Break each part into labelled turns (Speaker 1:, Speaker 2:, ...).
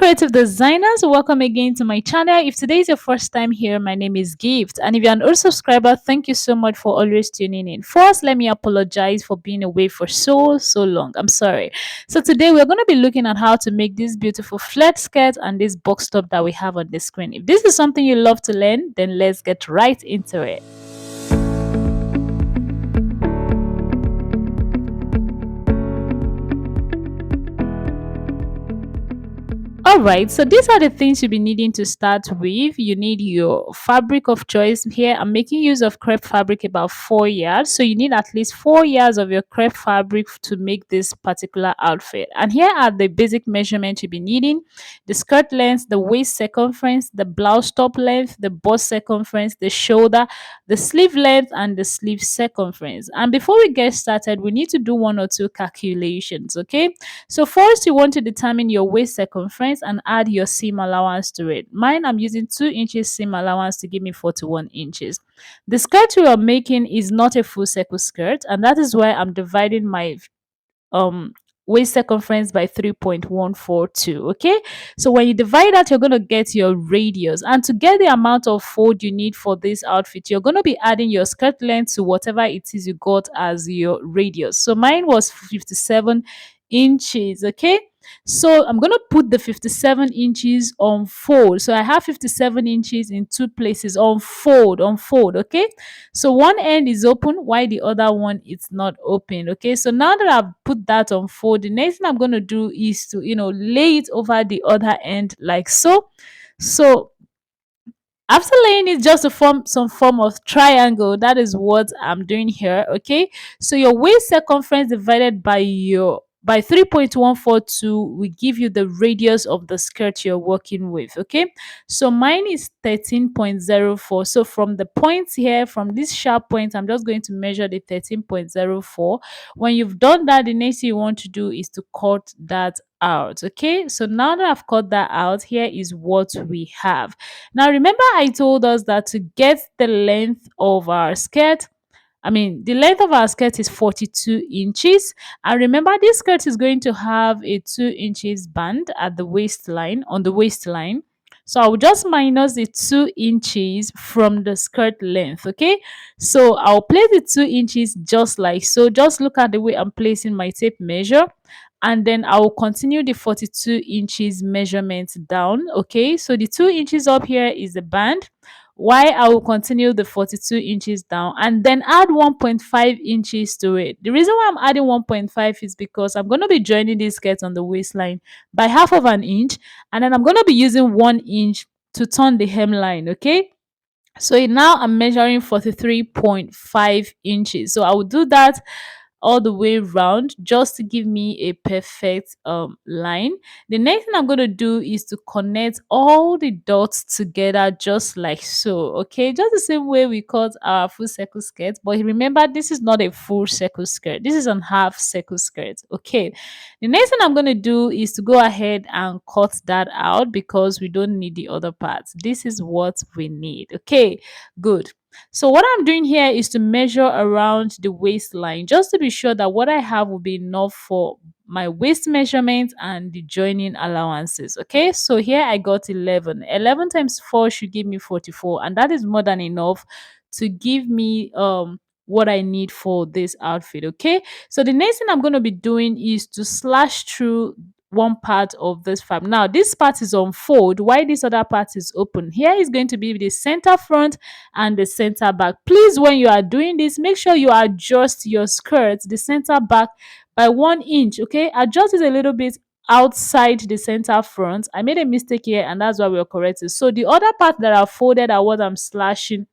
Speaker 1: creative designers, welcome again to my channel. If today is your first time here, my name is Gift, and if you're an old subscriber, thank you so much for always tuning in. First, let me apologize for being away for so long. I'm sorry. So today we're going to be looking at how to make this beautiful flared skirt and this box top that we have on the screen. If this is something you love to learn, then let's get right into it. Alright, so these are the things you'll be needing to start with. You need your fabric of choice. Here I'm making use of crepe fabric about 4 yards. So you need at least 4 yards of your crepe fabric to make this particular outfit. And here are the basic measurements you'll be needing: the skirt length, the waist circumference, the blouse top length, the bust circumference, the shoulder, the sleeve length, and the sleeve circumference. And before we get started, we need to do one or two calculations, okay? So first, you want to determine your waist circumference and add your seam allowance to it. Mine, I'm using 2 inches seam allowance to give me 41 inches. The skirt you are making is not a full circle skirt, and that is why I'm dividing my um waist circumference by 3.142. Okay, so when you divide that, you're going to get your radius, and to get the amount of fold you need for this outfit, you're going to be adding your skirt length to whatever it is you got as your radius. So mine was 57 inches. Okay, so I'm going to put the 57 inches on fold. So I have 57 inches in two places on fold. Okay, so one end is open while the other one is not open. Okay, so now that I've put that on fold, the next thing I'm going to do is to lay it over the other end like so. So after laying it just to form some form of triangle, that is what I'm doing here. Okay, so your waist circumference divided by 3.142 will give you the radius of the skirt you're working with. Okay, so mine is 13.04. So from the point here, from this sharp point, I'm just going to measure the 13.04. When you've done that, the next thing you want to do is to cut that out. Okay, so now that I've cut that out, here is what we have. Now, remember, I told us that to get the length of our skirt, the length of our skirt is 42 inches. And remember, this skirt is going to have a 2 inches band at the waistline, on the waistline. So I'll just minus the 2 inches from the skirt length, okay? So I'll place the 2 inches just like so. Just look at the way I'm placing my tape measure, and then I will continue the 42 inches measurement down. Okay, so the 2 inches up here is the band, why I will continue the 42 inches down and then add 1.5 inches to it. The reason why I'm adding 1.5 is because I'm going to be joining this skirt on the waistline by half of an inch, and then I'm going to be using 1 inch to turn the hemline. Okay, so now I'm measuring 43.5 inches. So I will do that all the way round just to give me a perfect line. The next thing I'm going to do is to connect all the dots together just like so. Okay, just the same way we cut our full circle skirt, but remember, this is not a full circle skirt, this is a half circle skirt. Okay, the next thing I'm going to do is to go ahead and cut that out because we don't need the other parts. This is what we need. Okay, good. So what I'm doing here is to measure around the waistline just to be sure that what I have will be enough for my waist measurement and the joining allowances. Okay, so here I got 11. 11 times 4 should give me 44, and that is more than enough to give me what I need for this outfit. Okay, so the next thing I'm going to be doing is to slash through one part of this fabric. Now this part is on fold while this other part is open. Here is going to be the center front and the center back. Please, when you are doing this, make sure you adjust your skirt, the center back, by 1 inch. Okay, adjust it a little bit outside the center front. I made a mistake here, and that's why we're correcting. So the other part that are folded are what I'm slashing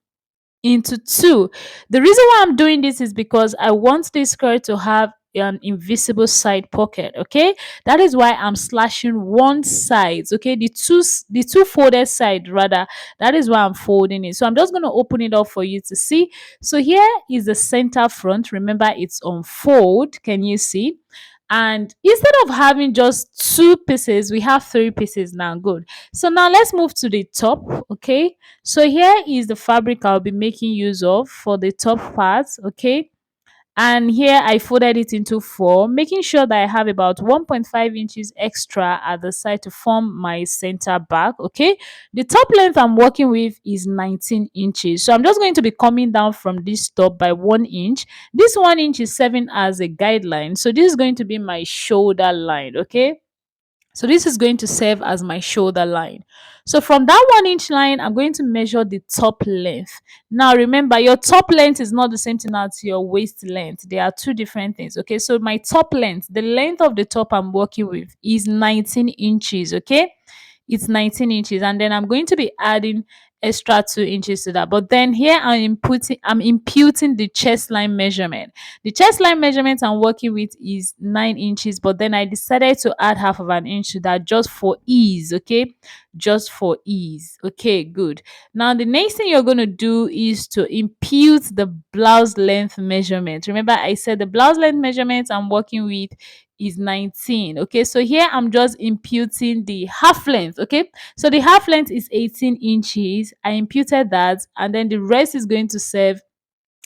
Speaker 1: into two. The reason why I'm doing this is because I want this skirt to have an invisible side pocket. Okay, that is why I'm slashing one side. Okay, the two folded side rather, that is why I'm folding it. So I'm just going to open it up for you to see. So here is the center front. Remember, it's on fold. Can you see? And instead of having just two pieces, we have three pieces now. Good. So now let's move to the top. Okay, so here is the fabric I'll be making use of for the top part. Okay, And here I folded it into four, making sure that I have about 1.5 inches extra at the side to form my center back. Okay, the top length I'm working with is 19 inches, so I'm just going to be coming down from this top by 1 inch. This 1 inch is serving as a guideline, so this is going to be my shoulder line. Okay, so this is going to serve as my shoulder line. So from that 1 inch line, I'm going to measure the top length. Now remember, your top length is not the same thing as your waist length. They are two different things. Okay, so my top length, the length of the top I'm working with is 19 inches. Okay, it's 19 inches, and then I'm going to be adding extra 2 inches to that. But then here I'm imputing the chest line measurement. The chest line measurement I'm working with is 9 inches, but then I decided to add half of an inch to that just for ease. Okay, just for ease. Okay, good. Now the next thing you're going to do is to impute the blouse length measurement. Remember, I said the blouse length measurement I'm working with is 19. Okay, so here I'm just imputing the half length. Okay, so the half length is 18 inches. I imputed that, and then the rest is going to serve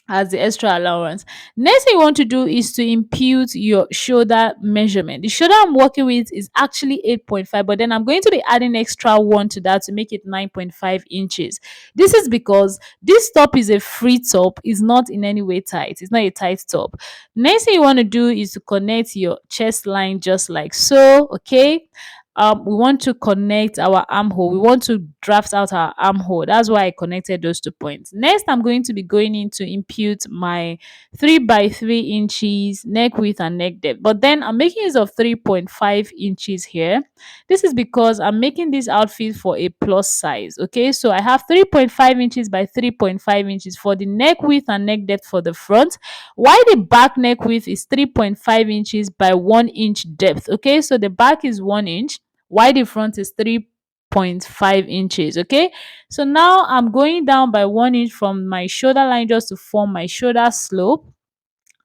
Speaker 1: as the extra allowance. Next thing you want to do is to impute your shoulder measurement. The shoulder I'm working with is actually 8.5, but then I'm going to be adding extra one to that to make it 9.5 inches. This is because this top is a free top, is not in any way tight. It's not a tight top. Next thing you want to do is to connect your chest line just like so. Okay, we want to connect our armhole. We want to draft out our armhole. That's why I connected those 2 points. Next, I'm going to be going in to impute my 3 by 3 inches neck width and neck depth. But then I'm making use of 3.5 inches here. This is because I'm making this outfit for a plus size. Okay, so I have 3.5 inches by 3.5 inches for the neck width and neck depth for the front, while the back neck width is 3.5 inches by 1 inch depth. Okay, so the back is 1 inch, while the front is 3.5 inches. Okay, so now I'm going down by 1 inch from my shoulder line just to form my shoulder slope.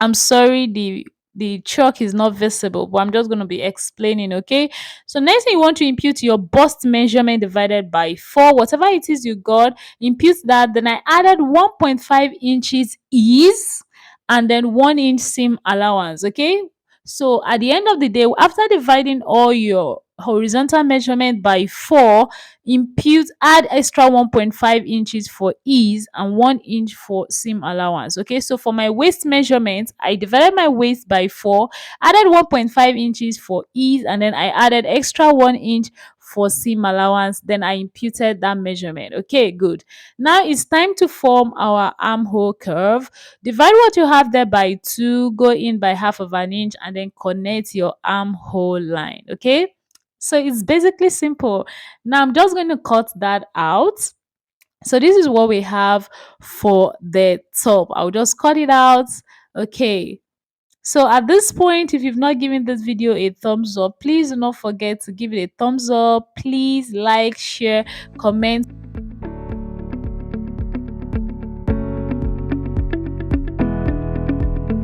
Speaker 1: I'm sorry, the chalk is not visible, but I'm just going to be explaining. Okay, so next thing you want to impute your bust measurement divided by 4. Whatever it is you got, impute that. Then I added 1.5 inches ease and then 1 inch seam allowance. Okay, so at the end of the day, after dividing all your horizontal measurement by 4, impute, add extra 1.5 inches for ease and 1 inch for seam allowance. Okay, so for my waist measurement, I divided my waist by 4, added 1.5 inches for ease, and then I added extra 1 inch for seam allowance. Then I imputed that measurement. Okay, good. Now it's time to form our armhole curve. Divide what you have there by 2, go in by half of an inch, and then connect your armhole line. Okay, so it's basically simple. Now I'm just going to cut that out. So this is what we have for the top. I'll just cut it out. Okay, so at this point, if you've not given this video a thumbs up, please do not forget to give it a thumbs up. Please like, share, comment.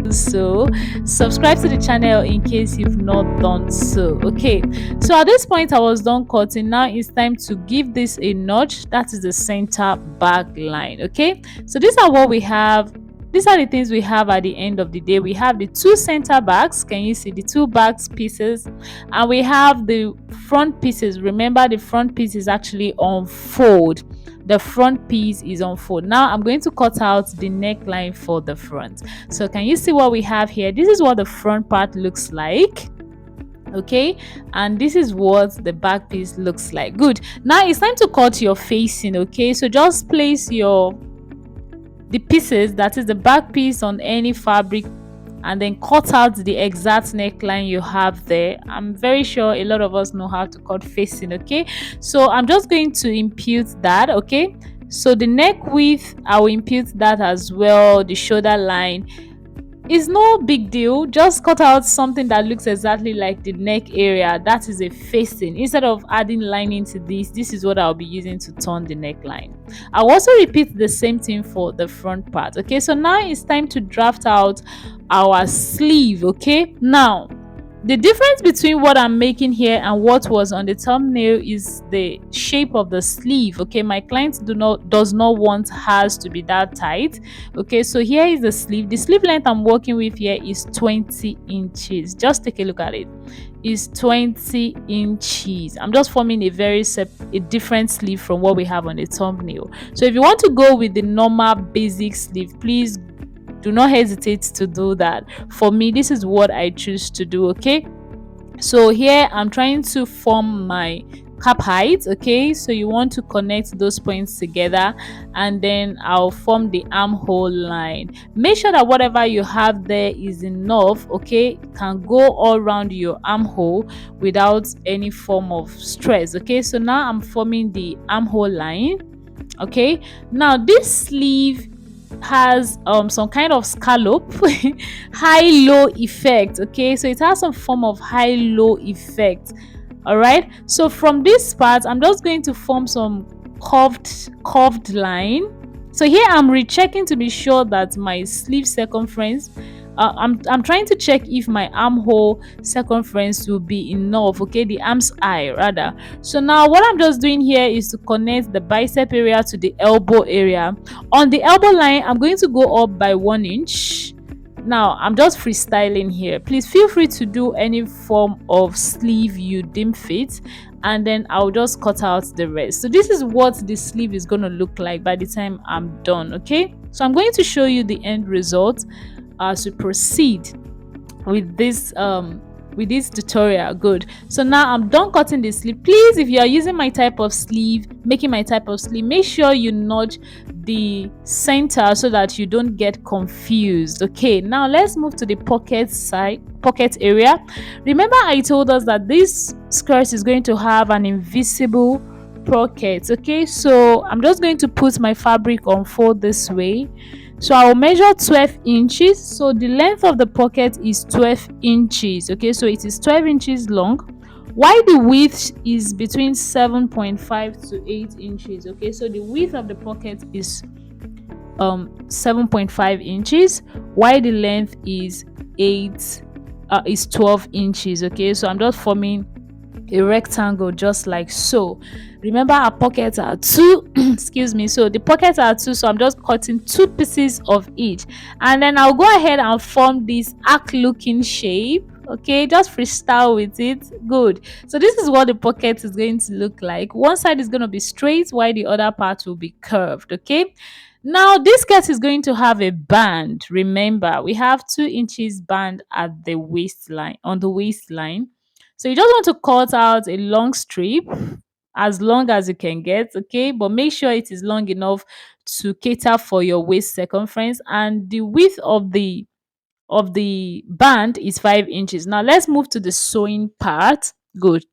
Speaker 1: So subscribe to the channel in case you've not done so. Okay, so at this point I was done cutting. Now it's time to give this a notch. That is the center back line. Okay, so these are what we have. These are the things we have at the end of the day. We have the two center backs. Can you see the two backs pieces? And we have the front pieces. Remember, the front piece is actually on fold. The front piece is on fold. Now I'm going to cut out the neckline for the front. So can you see what we have here? This is what the front part looks like. Okay, and this is what the back piece looks like. Good. Now it's time to cut your facing. Okay, so just place the pieces, that is the back piece, on any fabric and then cut out the exact neckline you have there. I'm very sure a lot of us know how to cut facing. Okay, so I'm just going to impute that. Okay, so the neck width, I will impute that as well. The shoulder line is no big deal. Just cut out something that looks exactly like the neck area. That is a facing. Instead of adding lining to this is what I'll be using to turn the neckline. I'll also repeat the same thing for the front part. Okay, so now it's time to draft out our sleeve. Okay, now The difference between what I'm making here and what was on the thumbnail is the shape of the sleeve. Okay, my client does not want hers to be that tight. Okay, so here is the sleeve. The sleeve length I'm working with here is 20 inches. Just take a look at it. Is 20 inches. I'm just forming a different sleeve from what we have on the thumbnail. So if you want to go with the normal basic sleeve, please do not hesitate to do that. For me, this is what I choose to do. Okay, so here I'm trying to form my cap height. Okay, so you want to connect those points together, and then I'll form the armhole line. Make sure that whatever you have there is enough, okay, can go all around your armhole without any form of stress. Okay, so now I'm forming the armhole line. Okay, now this sleeve has some kind of scallop high low effect. Okay, so it has some form of high low effect. All right, so from this part I'm just going to form some curved line. So here I'm rechecking to be sure that my sleeve circumference, I'm trying to check if my armhole circumference will be enough. Okay, the arm's eye rather. So now what I'm just doing here is to connect the bicep area to the elbow area. On the elbow line I'm going to go up by 1 inch. Now I'm just freestyling here. Please feel free to do any form of sleeve you deem fit, and then I'll just cut out the rest. So this is what the sleeve is going to look like by the time I'm done. Okay, so I'm going to show you the end result as we proceed with this tutorial. Good. So now I'm done cutting the sleeve. Please, if you are using my type of sleeve, making my type of sleeve, make sure you nudge the center so that you don't get confused. Okay, now let's move to the pocket area. Remember I told us that this skirt is going to have an invisible pocket. Okay, so I'm just going to put my fabric on fold this way. So I'll measure 12 inches. So the length of the pocket is 12 inches. Okay, so it is 12 inches long, while the width is between 7.5 to 8 inches. Okay, so the width of the pocket is 7.5 inches, while the length is 12 inches. Okay, so I'm just forming a rectangle just like so. Remember our pockets are two excuse me, so the pockets are two, so I'm just cutting two pieces of each, and then I'll go ahead and form this arc looking shape. Okay, just freestyle with it. Good. So this is what the pocket is going to look like. One side is going to be straight while the other part will be curved. Okay, now this skirt is going to have a band. Remember, we have 2 inches band at the waistline, on the waistline. So you just want to cut out a long strip, as long as you can get. Okay, but make sure it is long enough to cater for your waist circumference, and the width of the band is 5 inches. Now let's move to the sewing part. Good.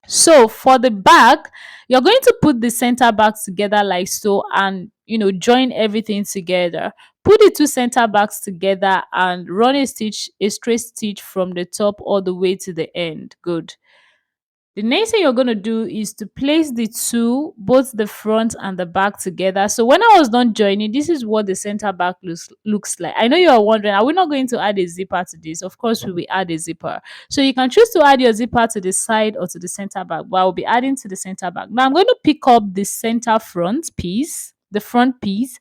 Speaker 1: So for the back, you're going to put the center backs together like so, and join everything together. Put the two center backs together and run a straight stitch from the top all the way to the end. Good. The next thing you're going to do is to place the two, both the front and the back together. So when I was done joining, this is what the center back looks like. I know you are wondering, are we not going to add a zipper to this? Of course, we will add a zipper. So you can choose to add your zipper to the side or to the center back, but I'll be adding to the center back. Now I'm going to pick up the center front piece, the front piece.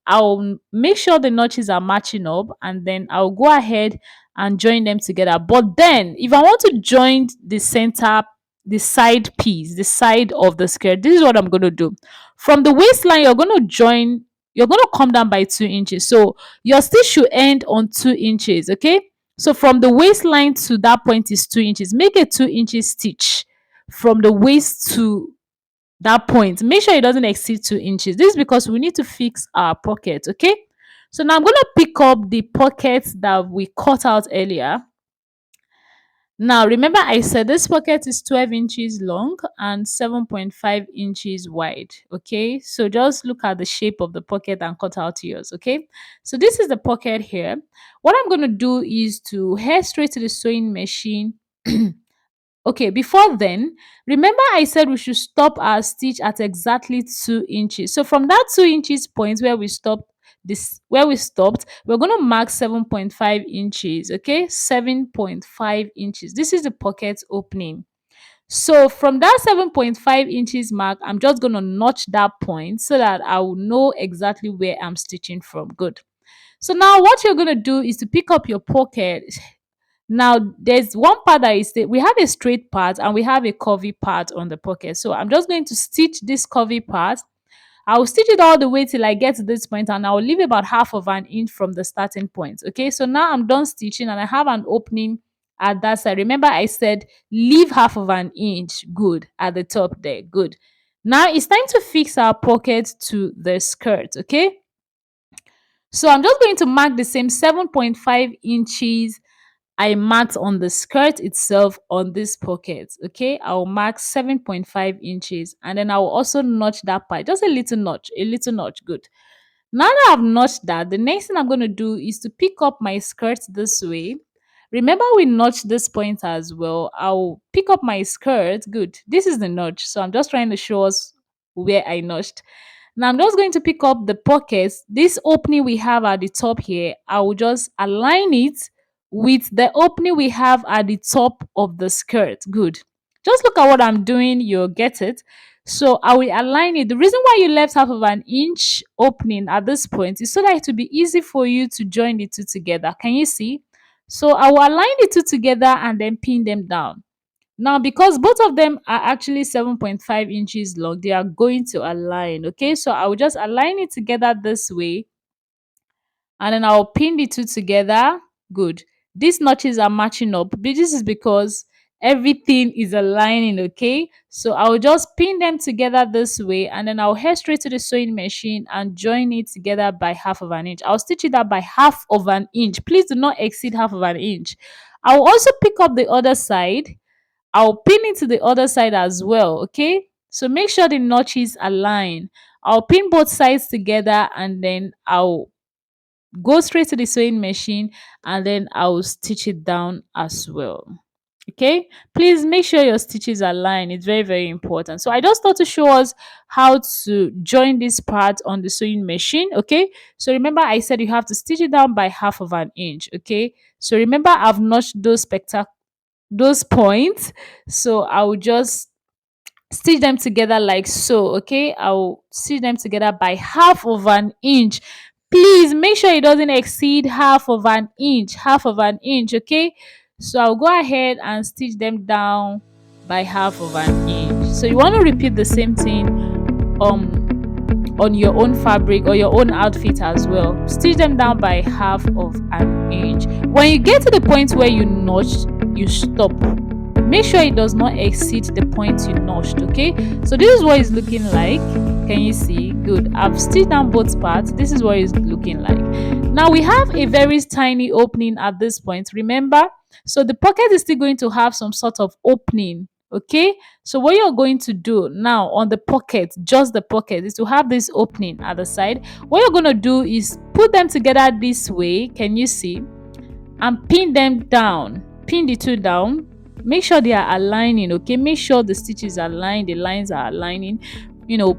Speaker 1: I'll make sure the notches are matching up, and then I'll go ahead and join them together. But then if I want to join the side piece, the side of the skirt, this is what I'm going to do. From the waistline, you're going to come down by 2 inches. So your stitch should end on 2 inches. Okay. So from the waistline to that point is 2 inches. Make a 2 inches stitch from the waist to that point. Make sure it doesn't exceed 2 inches. This is because we need to fix our pocket. Okay. So now I'm going to pick up the pocket that we cut out earlier. Now, remember I said this pocket is 12 inches long and 7.5 inches wide. Okay, so just look at the shape of the pocket and cut out yours. Okay, so this is the pocket here. What I'm going to do is to head straight to the sewing machine. Okay, before then, remember I said we should stop our stitch at exactly 2 inches. So from that 2 inches point where we stopped this where we stopped, we're going to mark 7.5 inches. Okay, 7.5 inches. This is the pocket opening. So from that 7.5 inches mark, I'm just going to notch that point so that I will know exactly where I'm stitching from. Good. So now what you're going to do is to pick up your pocket. Now there's one part that is we have a straight part and we have a curvy part on the pocket. So I'm just going to stitch this curvy part. I'll stitch it all the way till I get to this point, and I'll leave about half of an inch from the starting point. Okay, so now I'm done stitching and I have an opening at that side. Remember I said leave half of an inch. Good. At the top there. Good. Now it's time to fix our pocket to the skirt. Okay, so I'm just going to mark the same 7.5 inches I marked on the skirt itself on this pocket. Okay, I'll mark 7.5 inches, and then I'll also notch that part, just a little notch, a little notch. Good. Now that I've notched that, the next thing I'm going to do is to pick up my skirt this way. Remember we notched this point as well. I'll pick up my skirt. Good. This is the notch, so I'm just trying to show us where I notched. Now I'm just going to pick up the pockets. This opening we have at the top here, I will just align it with the opening we have at the top of the skirt. Good. Just look at what I'm doing, you'll get it. So I will align it. The reason why you left half of an inch opening at this point is so that it will be easy for you to join the two together. Can you see? So I will align the two together and then pin them down. Now, because both of them are actually 7.5 inches long, they are going to align. Okay, so I will just align it together this way, and then I'll pin the two together. Good. These notches are matching up. This is because everything is aligning. Okay, so I'll just pin them together this way, and then I'll head straight to the sewing machine and join it together by half of an inch. I'll stitch it out by half of an inch. Please do not exceed half of an inch. I'll also pick up the other side. I'll pin it to the other side as well. Okay, so make sure the notches align. I'll pin both sides together, and then I'll go straight to the sewing machine, and then I'll stitch it down as well. Okay, please make sure your stitches align. It's very, very important. So I just thought to show us how to join this part on the sewing machine. Okay, so remember I said you have to stitch it down by half of an inch. Okay, so remember I've notched those points, so I will just stitch them together like so. Okay, I'll stitch them together by half of an inch. Please make sure it doesn't exceed half of an inch. Half of an inch. Okay, so I'll go ahead and stitch them down by half of an inch. So you want to repeat the same thing on your own fabric or your own outfit as well. Stitch them down by half of an inch. When you get to the point where you notched, you stop. Make sure it does not exceed the point you notched. Okay, so this is what it's looking like. Can you see? Good. I've stitched down both parts. This is what it's looking like. Now we have a very tiny opening at this point, remember, so the pocket is still going to have some sort of opening. Okay, so what you're going to do now on the pocket, just the pocket, is to have this opening at the side. What you're going to do is put them together this way. Can you see? And pin them down. Pin the two down. Make sure they are aligning. Okay, make sure the stitches are aligned, the lines are aligning.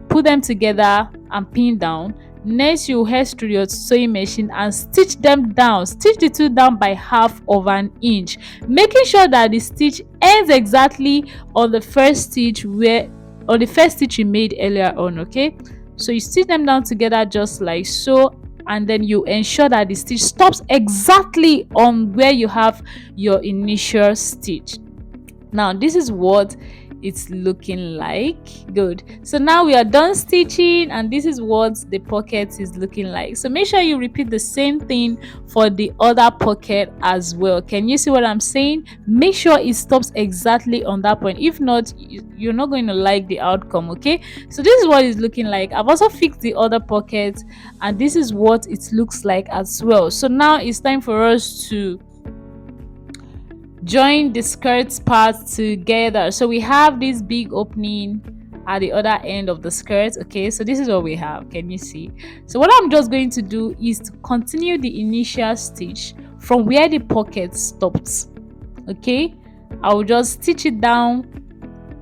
Speaker 1: Put them together and pin down. Next, you head to your sewing machine and stitch them down. Stitch the two down by half of an inch, making sure that the stitch ends exactly on the first stitch you made earlier on. Okay, so you stitch them down together just like so, and then you ensure that the stitch stops exactly on where you have your initial stitch. Now this is what it's looking like. Good. So now we are done stitching, and this is what the pocket is looking like. So make sure you repeat the same thing for the other pocket as well. Can you see what I'm saying? Make sure it stops exactly on that point. If not, you're not going to like the outcome. Okay, so this is what it's looking like. I've also fixed the other pocket, and this is what it looks like as well. So now it's time for us to join the skirt parts together. So we have this big opening at the other end of the skirt. Okay, so this is what we have. Can you see? So what I'm just going to do is to continue the initial stitch from where the pocket stopped. Okay, I will just stitch it down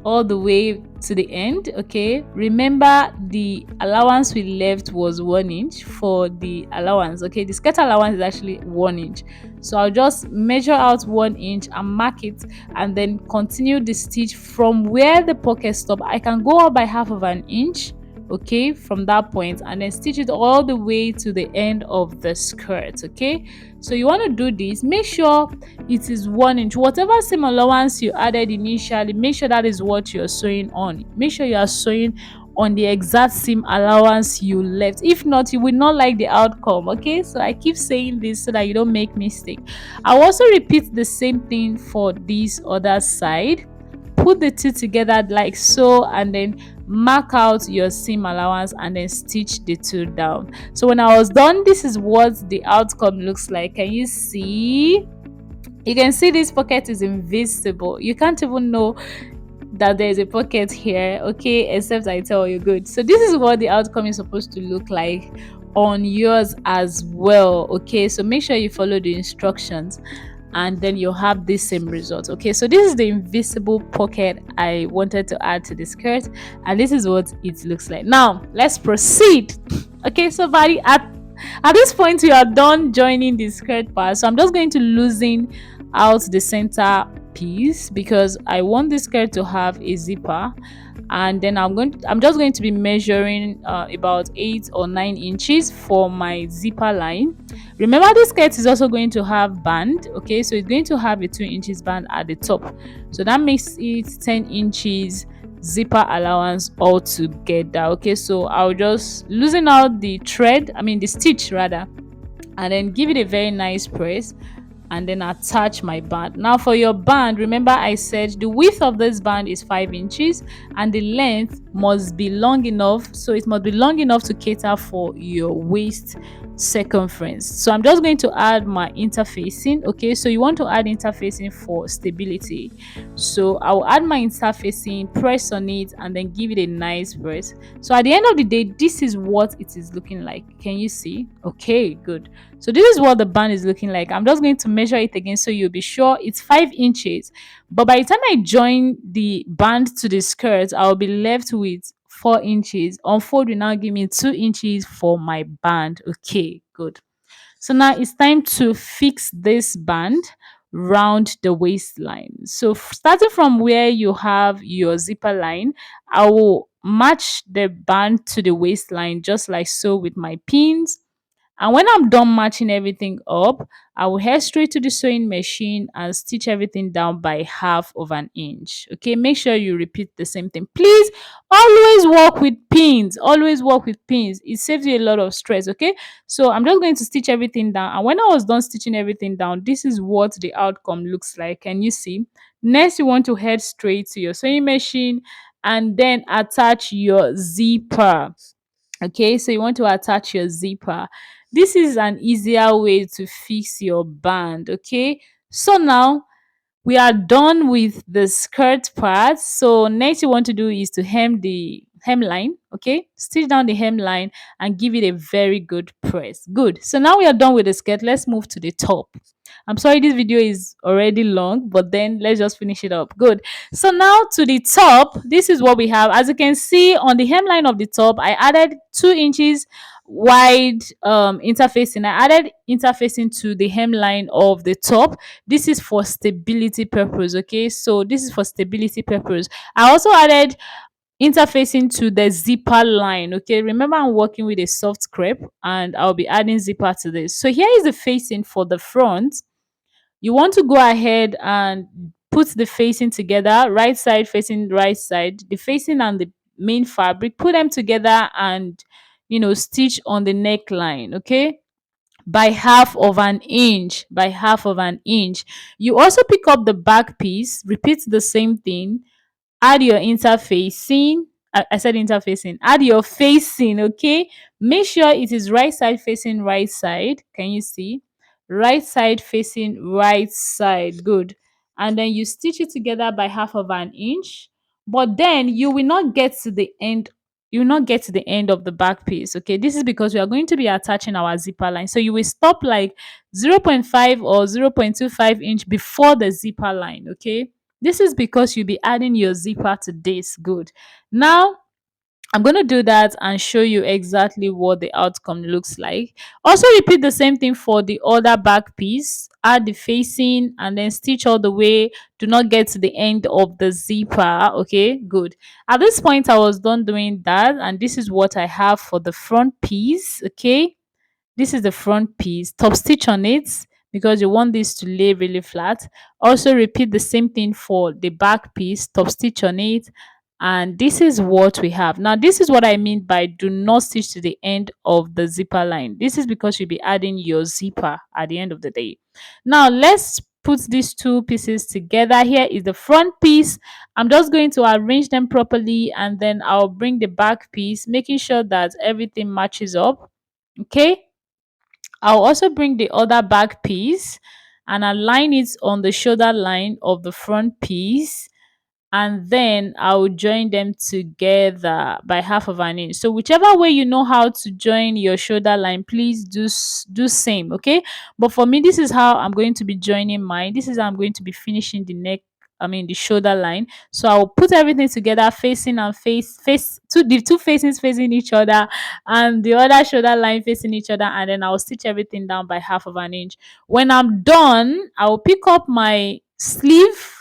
Speaker 1: all the way to the end. Okay, remember the allowance we left was 1 inch for the allowance. Okay, the skirt allowance is actually 1 inch, so I'll just measure out 1 inch and mark it, and then continue the stitch from where the pocket stop. I can go up by half of an inch, okay, from that point, and then stitch it all the way to the end of the skirt. Okay, so you want to do this, make sure it is 1 inch. Whatever seam allowance you added initially, make sure that is what you're sewing on. Make sure you are sewing on the exact seam allowance you left. If not, you will not like the outcome. Okay, so I keep saying this so that you don't make mistake. I'll also repeat the same thing for this other side. Put the two together like so, and then mark out your seam allowance and then stitch the two down. So when I was done, this is what the outcome looks like. Can you see? You can see this pocket is invisible. You can't even know that there is a pocket here, okay, except I tell you. Good. So this is what the outcome is supposed to look like on yours as well. Okay, so make sure you follow the instructions, and then you'll have this same result. Okay, so this is the invisible pocket I wanted to add to the skirt, and this is what it looks like. Now let's proceed. Okay, so buddy, at this point we are done joining the skirt part, so I'm just going to loosen out the center piece because I want this skirt to have a zipper, and then I'm just going to be measuring about 8 or 9 inches for my zipper line. Remember, this skirt is also going to have band. Okay, so it's going to have a 2 inches band at the top, so that makes it 10 inches zipper allowance altogether. Okay, so I'll just loosen out the thread, I mean the stitch rather, and then give it a very nice press, and then attach my band. Now for your band, remember I said the width of this band is 5 inches and the length must be long enough, so it must be long enough to cater for your waist circumference. So I'm just going to add my interfacing. Okay, so you want to add interfacing for stability, so I'll add my interfacing, press on it, and then give it a nice press. So at the end of the day, this is what it is looking like. Can you see? Okay, good. So this is what the band is looking like. I'm just going to measure it again so you'll be sure it's 5 inches. But by the time I join the band to the skirt, I'll be left with 4 inches. Unfold will now give me 2 inches for my band. Okay, good. So now it's time to fix this band round the waistline. So starting from where you have your zipper line, I will match the band to the waistline just like so with my pins, and when I'm done matching everything up, I will head straight to the sewing machine and stitch everything down by half of an inch. Okay, make sure you repeat the same thing. Please always work with pins. Always work with pins. It saves you a lot of stress. Okay, so I'm just going to stitch everything down. And when I was done stitching everything down, this is what the outcome looks like. Can you see? Next, you want to head straight to your sewing machine and then attach your zipper. Okay, so you want to attach your zipper. This is an easier way to fix your band. Okay, so now we are done with the skirt part. So next you want to do is to hem the hemline. Okay, stitch down the hemline and give it a very good press. Good. So now we are done with the skirt. Let's move to the top. I'm sorry this video is already long, but then let's just finish it up. Good. So now to the top, this is what we have. As you can see on the hemline of the top, I added 2 inches wide interfacing. I added interfacing to the hemline of the top. This is for stability purpose. Okay, so this is for stability purpose. I also added interfacing to the zipper line. Okay, remember I'm working with a soft crepe and I'll be adding zipper to this. So here is the facing for the front. You want to go ahead and put the facing together, right side facing right side, the facing and the main fabric, put them together and stitch on the neckline. Okay, by half of an inch, by half of an inch. You also pick up the back piece, repeat the same thing, add your interfacing. I said interfacing, add your facing. Okay, make sure it is right side facing right side. Can you see? Right side facing right side. Good. And then you stitch it together by half of an inch, but then you will not get to the end. You will not get to the end of the back piece. Okay, this is because we are going to be attaching our zipper line, so you will stop like 0.5 or 0.25 inch before the zipper line. Okay, This is because you'll be adding your zipper to this. Good. Now I'm going to do that and show you exactly what the outcome looks like. Also repeat the same thing for the other back piece. Add the facing and then stitch all the way. Do not get to the end of the zipper. Okay, good. At this point, I was done doing that, and this is what I have for the front piece. Okay, this is the front piece. Top stitch on it because you want this to lay really flat. Also repeat the same thing for the back piece. Top stitch on it, and this is what we have. Now this is what I mean by do not stitch to the end of the zipper line. This is because you'll be adding your zipper at the end of the day. Now let's put these two pieces together. Here is the front piece. I'm just going to arrange them properly, and then I'll bring the back piece, making sure that everything matches up. Okay, I'll also bring the other back piece and align it on the shoulder line of the front piece, and then I'll join them together by half of an inch. So whichever way you know how to join your shoulder line, please do same, okay? But for me, this is how I'm going to be joining mine. This is how I'm going to be finishing the neck, I mean the shoulder line. So I'll put everything together, facing and face the two facings facing each other, and the other shoulder line facing each other, and then I'll stitch everything down by half of an inch. When I'm done, I'll pick up my sleeve.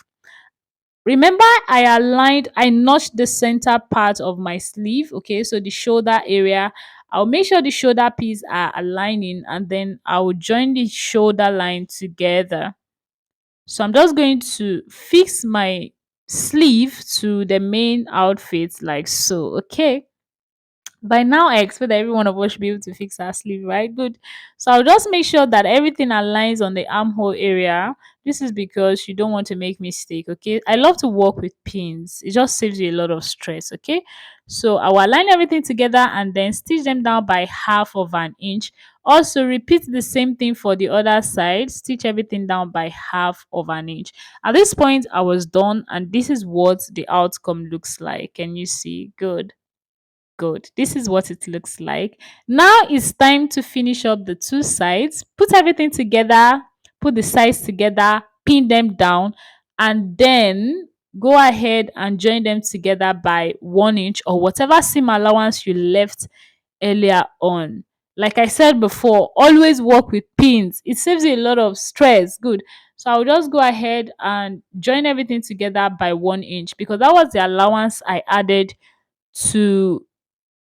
Speaker 1: Remember, I notched the center part of my sleeve. Okay, so the shoulder area, I'll make sure the shoulder piece are aligning, and then I will join the shoulder line together. So I'm just going to fix my sleeve to the main outfit like so. Okay, by now I expect that every one of us should be able to fix our sleeve, right? Good. So I'll just make sure that everything aligns on the armhole area. This is because you don't want to make mistake. Okay, I love to work with pins. It just saves you a lot of stress. Okay, so I will align everything together and then stitch them down by half of an inch. Also repeat the same thing for the other side. Stitch everything down by half of an inch. At this point I was done, and this is what the outcome looks like. Can you see? Good. Good. This is what it looks like. Now it's time to finish up the two sides. Put everything together, put the sides together, pin them down, and then go ahead and join them together by 1 inch or whatever seam allowance you left earlier on. Like I said before, always work with pins. It saves you a lot of stress. Good. So I'll just go ahead and join everything together by 1 inch because that was the allowance I added to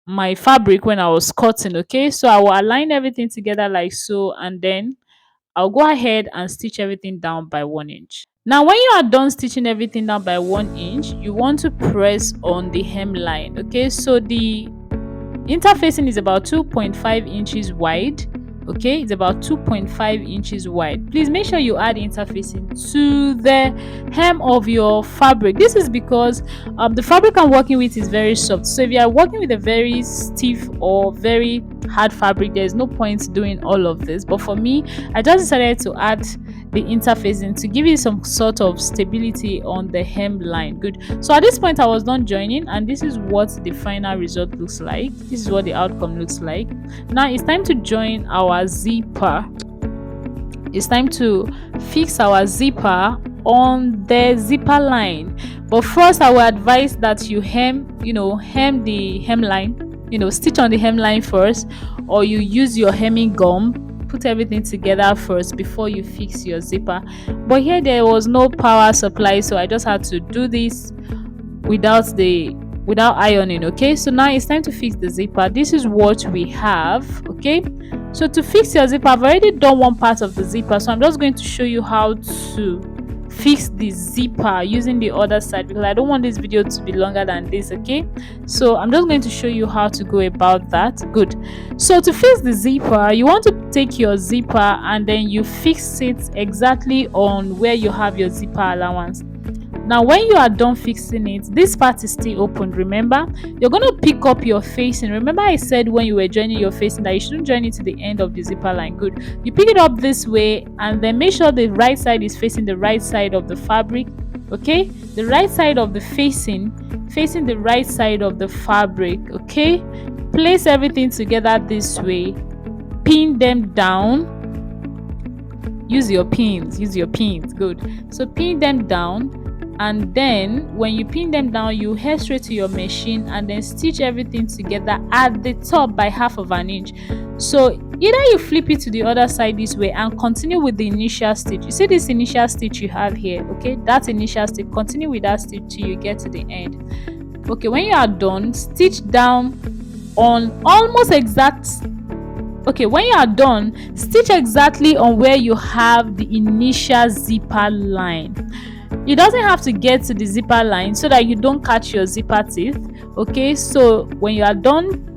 Speaker 1: my fabric when I was cutting. Okay, so I will align everything together like so, and then I'll go ahead and stitch everything down by 1 inch. Now when you are done stitching everything down by 1 inch, you want to press on the hemline. Okay, so the interfacing is about 2.5 inches wide. Okay, it's about 2.5 inches wide. Please make sure you add interfacing to the hem of your fabric. This is because the fabric I'm working with is very soft. So if you are working with a very stiff or very hard fabric, there's no point doing all of this. But for me, I just decided to add the interfacing to give you some sort of stability on the hemline. Good. So at this point I was done joining, and this is what the final result looks like. This is what the outcome looks like. Now it's time to join our zipper. It's time to fix our zipper on the zipper line. But first I will advise that you hem the hemline, stitch on the hemline first, or you use your hemming gum. Put everything together first before you fix your zipper. But here there was no power supply, so I just had to do this without ironing. Okay, so now it's time to fix the zipper. This is what we have. Okay, so to fix your zipper, I've already done one part of the zipper, so I'm just going to show you how to fix the zipper using the other side because I don't want this video to be longer than this. Okay, so I'm just going to show you how to go about that. Good. So to fix the zipper, you want to take your zipper and then you fix it exactly on where you have your zipper allowance. Now when you are done fixing it, this part is still open. Remember, you're going to pick up your facing. Remember I said when you were joining your facing that you shouldn't join it to the end of the zipper line. Good. You pick it up this way and then make sure the right side is facing the right side of the fabric. Okay, the right side of the facing the right side of the fabric. Okay, place everything together this way, pin them down. Use your pins. Good. So pin them down. and then when you pin them down, you head straight to your machine and then stitch everything together at the top by 1/2 inch. So either you flip it to the other side this way and continue with the initial stitch. You see this initial stitch you have here, okay, that initial stitch, continue with that stitch till you get to the end. Okay, when you are done, stitch down on almost exact. Okay, when you are done, stitch exactly on where you have the initial zipper line. You doesn't have to get to the zipper line so that you don't catch your zipper teeth. Okay, so when you are done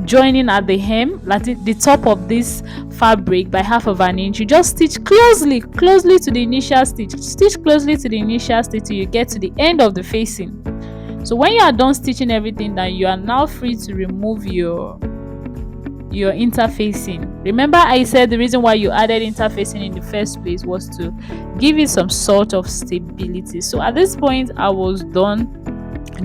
Speaker 1: joining at the hem, like the top of this fabric by 1/2 inch, you just stitch closely to the initial stitch. Stitch closely to the initial stitch till you get to the end of the facing. So when you are done stitching everything down, you are now free to remove your interfacing. Remember, I said the reason why you added interfacing in the first place was to give it some sort of stability. So at this point, I was done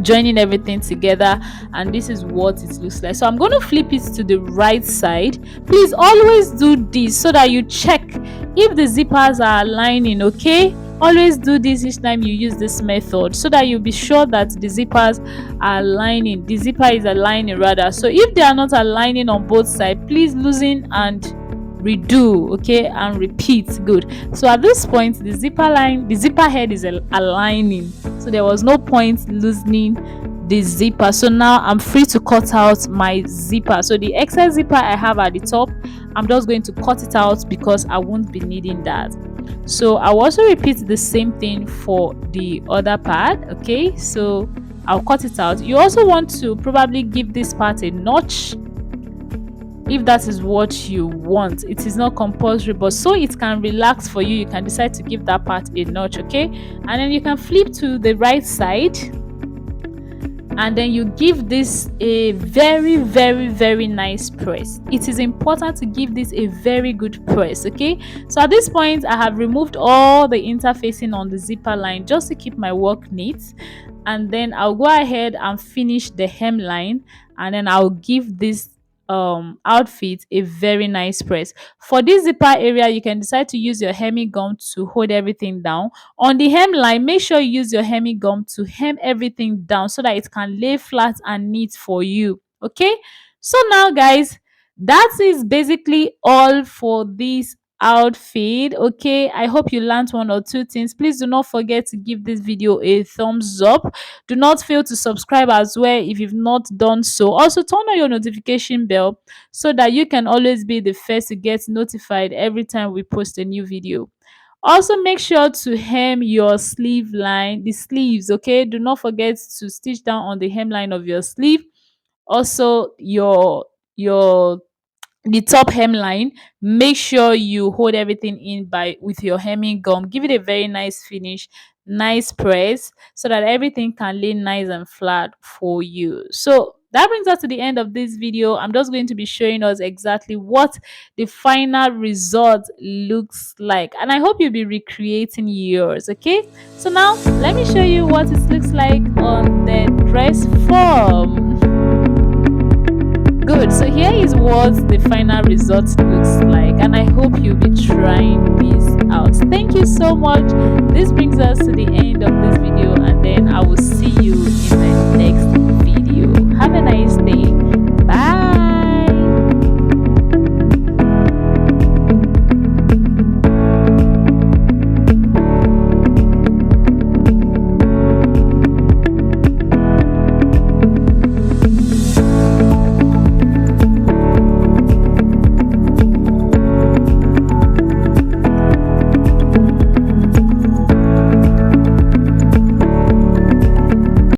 Speaker 1: joining everything together, and this is what it looks like. So I'm going to flip it to the right side. Please always do this so that you check if the zippers are aligning. Okay, always do this each time you use this method so that you'll be sure that the zippers are aligning, the zipper is aligning rather. So if they are not aligning on both sides, please loosen and redo, okay, and repeat. Good. So at this point, the zipper head is aligning, so there was no point loosening the zipper. So now I'm free to cut out my zipper. So the excess zipper I have at the top, I'm just going to cut it out because I won't be needing that. So I'll also repeat the same thing for the other part. Okay, so I'll cut it out. You also want to probably give this part a notch if that is what you want. It is not compulsory, but so it can relax for you, you can decide to give that part a notch. Okay, and then you can flip to the right side and then you give this a very, very, very nice press. It is important to give this a very good press. Okay, so at this point I have removed all the interfacing on the zipper line just to keep my work neat, and then I'll go ahead and finish the hemline, and then I'll give this outfit a very nice press. For this zipper area, you can decide to use your hemming gum to hold everything down. On the hemline, make sure you use your hemming gum to hem everything down so that it can lay flat and neat for you. Okay, so now guys, that is basically all for this outfit. Okay, I hope you learned one or two things. Please do not forget to give this video a thumbs up. Do not fail to subscribe as well if you've not done so. Also turn on your notification bell so that you can always be the first to get notified every time we post a new video. Also make sure to hem your sleeve line, the sleeves. Okay, do not forget to stitch down on the hemline of your sleeve. Also your the top hemline, make sure you hold everything in by with your hemming gum. Give it a very nice finish, nice press, so that everything can lay nice and flat for you. So that brings us to the end of this video. I'm just going to be showing us exactly what the final result looks like, and I hope you'll be recreating yours. Okay, so now let me show you what it looks like on the dress form. Good. So here is what the final result looks like, and I hope you'll be trying this out. Thank you so much. This brings us to the end of this video, and then I will see